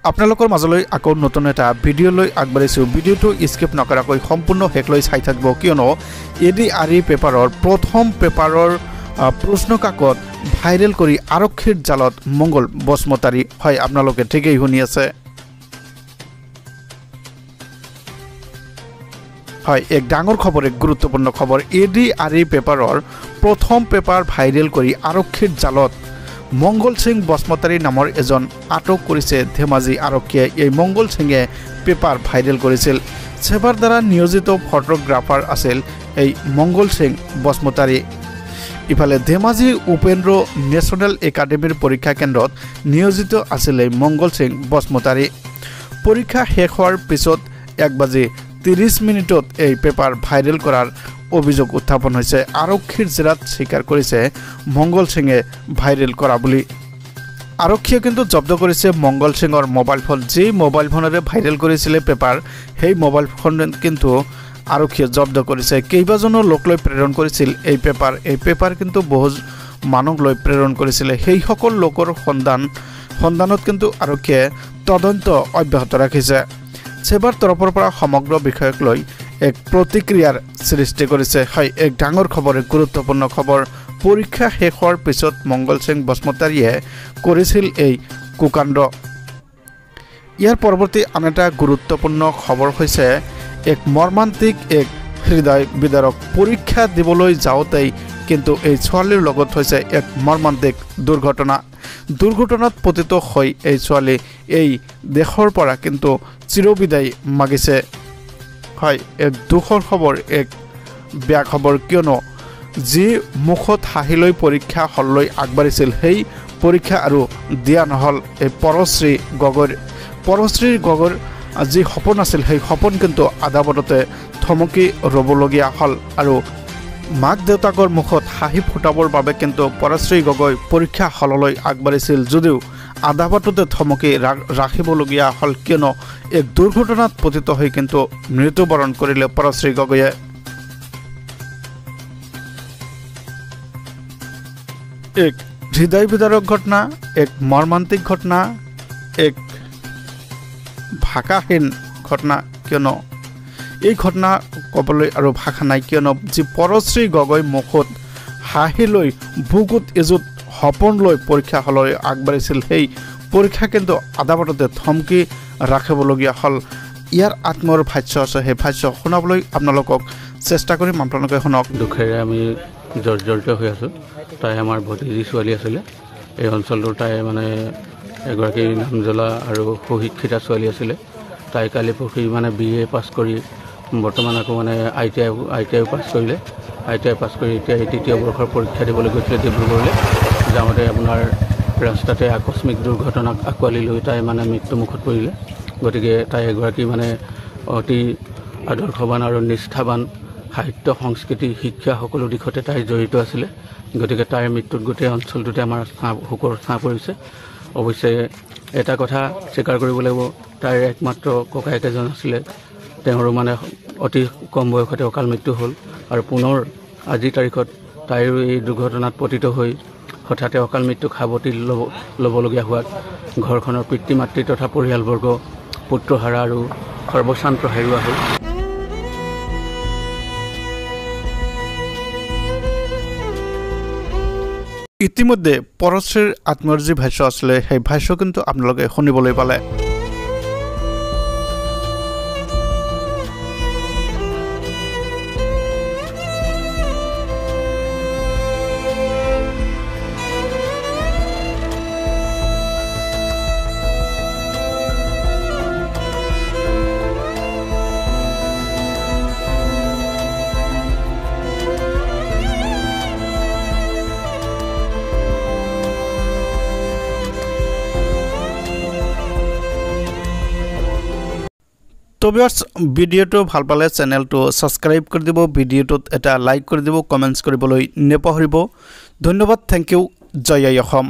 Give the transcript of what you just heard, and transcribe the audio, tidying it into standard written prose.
আপোনালোকৰ মাজলৈ আকৌ নতুন এটা ভিডিঅ' লৈ আগবাঢ়িছো। ভিডিঅ'টো স্কিপ নকৰাকৈ সম্পূৰ্ণ শেষলৈ চাই থাকিব, কিয়নো এডিআৰই পেপাৰৰ প্ৰথম পেপাৰৰ প্ৰশ্ন কাকত ভাইৰেল কৰি আৰক্ষীৰ জালত মংগল বসুমতাৰী। হয়, আপোনালোকে ঠিকেই শুনি আছে। হয়, এক ডাঙৰ খবৰ, এক গুৰুত্বপূৰ্ণ খবৰ। এডিআৰই পেপাৰৰ প্ৰথম পেপাৰ ভাইৰেল কৰি আৰক্ষীৰ জালত মংগল সিং বসুমতাৰী নামৰ এজন আটক কৰিছে ধেমাজি আৰক্ষীয়ে। এই মংগল সিঙে পেপাৰ ভাইৰেল কৰিছিল। সেৱাৰ দ্বাৰা নিয়োজিত ফটোগ্ৰাফাৰ আছিল এই মংগল সিং বসুমতাৰী। ইফালে ধেমাজি উপেন্দ্ৰ নেশ্যনেল একাডেমীৰ পৰীক্ষা কেন্দ্ৰত নিয়োজিত আছিল এই মংগল সিং বসুমতাৰী। পৰীক্ষা শেষ হোৱাৰ পিছত 1:30 এই পেপাৰ ভাইৰেল কৰাৰ অভিযোগ উত্থাপন হৈছে। আৰক্ষীৰ জেৰাত স্বীকাৰ কৰিছে মংগল সিঙে ভাইৰেল কৰা বুলি। আৰক্ষীয়ে কিন্তু জব্দ কৰিছে মংগল সিঙৰ মোবাইল ফোন। যি মোবাইল ফোনেৰে ভাইৰেল কৰিছিলে পেপাৰ, সেই মোবাইল ফোন কিন্তু আৰক্ষীয়ে জব্দ কৰিছে। কেইবাজনো লোকলৈ প্ৰেৰণ কৰিছিল এই পেপাৰ কিন্তু বহু মানুহলৈ প্ৰেৰণ কৰিছিলে। সেই সকল লোকৰ সন্ধানত কিন্তু আৰক্ষীয়ে তদন্ত অব্যাহত ৰাখিছে। সেৱাৰ তৰফৰ পৰা সমগ্ৰ বিষয়ক লৈ এক প্ৰতিক্ৰিয়াৰ সৃষ্টি কৰিছে। হয়, এক ডাঙৰ খবৰ, এক গুৰুত্বপূৰ্ণ খবৰ। পৰীক্ষা শেষ হোৱাৰ পিছত মংগল সিং বসুমতাৰীয়ে কৰিছিল এই কুকাণ্ড। ইয়াৰ পৰৱৰ্তী আন এটা গুৰুত্বপূৰ্ণ খবৰ হৈছে এক মৰ্মান্তিক, এক হৃদয় বিদাৰক। পৰীক্ষা দিবলৈ যাওঁতেই কিন্তু এই ছোৱালীৰ লগত হৈছে এক মৰ্মান্তিক দুৰ্ঘটনাত পতিত হৈ এই ছোৱালী এই দেশৰ পৰা কিন্তু চিৰবিদায় মাগিছে। হয়, এক দুখৰ খবৰ, এক বেয়া খবৰ, কিয়নো যি মুখত হাঁহি লৈ পৰীক্ষা হললৈ আগবাঢ়িছিল, সেই পৰীক্ষা আৰু দিয়া নহ'ল। এই পৰশ্ৰী গগৈৰ যি সপোন আছিল, সেই সপোন কিন্তু আদাবততে থমকি ৰ'বলগীয়া হ'ল। আৰু মাক দেউতাকৰ মুখত হাঁহি ফুটাবৰ বাবে কিন্তু পৰশ্ৰী গগৈ পৰীক্ষা হললৈ আগবাঢ়িছিল, যদিও আদাবাটতে থমকি ৰাখিবলগীয়া হ'ল, কিয়নো এক দুৰ্ঘটনাত পতিত হৈ কিন্তু মৃত্যুবৰণ কৰিলে পৰশ্ৰী গগৈয়ে। এক হৃদয় বিদাৰক ঘটনা, এক মৰ্মান্তিক ঘটনা, এক ভাষাহীন ঘটনা, কিয়নো এই ঘটনা ক'বলৈ আৰু ভাষা নাই। কিয়নো যি পৰশ্ৰী গগৈ মুখত হাঁহি লৈ বুকুত এজুত সপোন লৈ পৰীক্ষা হললৈ আগবাঢ়িছিল, সেই পৰীক্ষা কিন্তু আদাবততে থমকি ৰাখিবলগীয়া হ'ল। ইয়াৰ আত্মৰ ভাষ্য আছে, সেই ভাষ্য শুনাবলৈ আপোনালোকক চেষ্টা কৰিম, আপোনালোকে শুনক। দুখেৰে আমি জৰ্জৰিত হৈ আছোঁ। তাই আমাৰ ভতিজী ছোৱালী আছিলে। এই অঞ্চলটোৰ তাই মানে এগৰাকী নামজ্বলা আৰু সুশিক্ষিতা ছোৱালী আছিলে। তাই কালি পৰহি BA পাছ কৰি বৰ্তমান আকৌ ITI পাছ কৰিলে। ITI পাছ কৰি এতিয়া এই 3য় বৰ্ষৰ পৰীক্ষা দিবলৈ গৈছিলে ডিব্ৰুগড়লৈ। যাওঁতে আপোনাৰ ৰাস্তাতে আকস্মিক দুৰ্ঘটনাক আঁকোৱালি লৈ তাই মৃত্যুমুখত পৰিলে। গতিকে তাই এগৰাকী অতি আদৰ্শৱান আৰু নিষ্ঠাৱান, সাহিত্য, সংস্কৃতি, শিক্ষা সকলো দিশতে তাই জড়িত আছিলে। গতিকে তাইৰ মৃত্যুত গোটেই অঞ্চলটোতে আমাৰ শোকৰ ছাঁ পৰিছে। অৱশ্যে এটা কথা স্বীকাৰ কৰিব লাগিব, তাইৰ একমাত্ৰ ককায়েক এজন আছিলে, তেওঁৰো অতি কম বয়সতে অকাল মৃত্যু হ'ল। আৰু পুনৰ আজিৰ তাৰিখত তাইৰো এই দুৰ্ঘটনাত পতিত হৈ হঠাতে অকাল মৃত্যুক সাৱটি ল'বলগীয়া হোৱাত ঘৰখনৰ পিতৃ মাতৃ তথা পৰিয়ালবৰ্গ পুত্ৰহাৰা আৰু সৰ্বশান্ত হেৰুৱা হ'ল। ইতিমধ্যে পৰশ্ৰীৰ আত্মৰ যি ভাষ্য আছিলে, সেই ভাষ্য কিন্তু আপোনালোকে শুনিবলৈ পালে। তো ভিউয়ার্স, ভিডিঅ'টো ভাল পালে চেনেলটো ছাবস্ক্ৰাইব কৰি দিব, ভিডিঅ'টোত এটা লাইক কৰি দিব, কমেণ্টছ কৰিবলৈ নেপাহৰিব। ধন্যবাদ, থেংক ইউ, জয় আই অসম।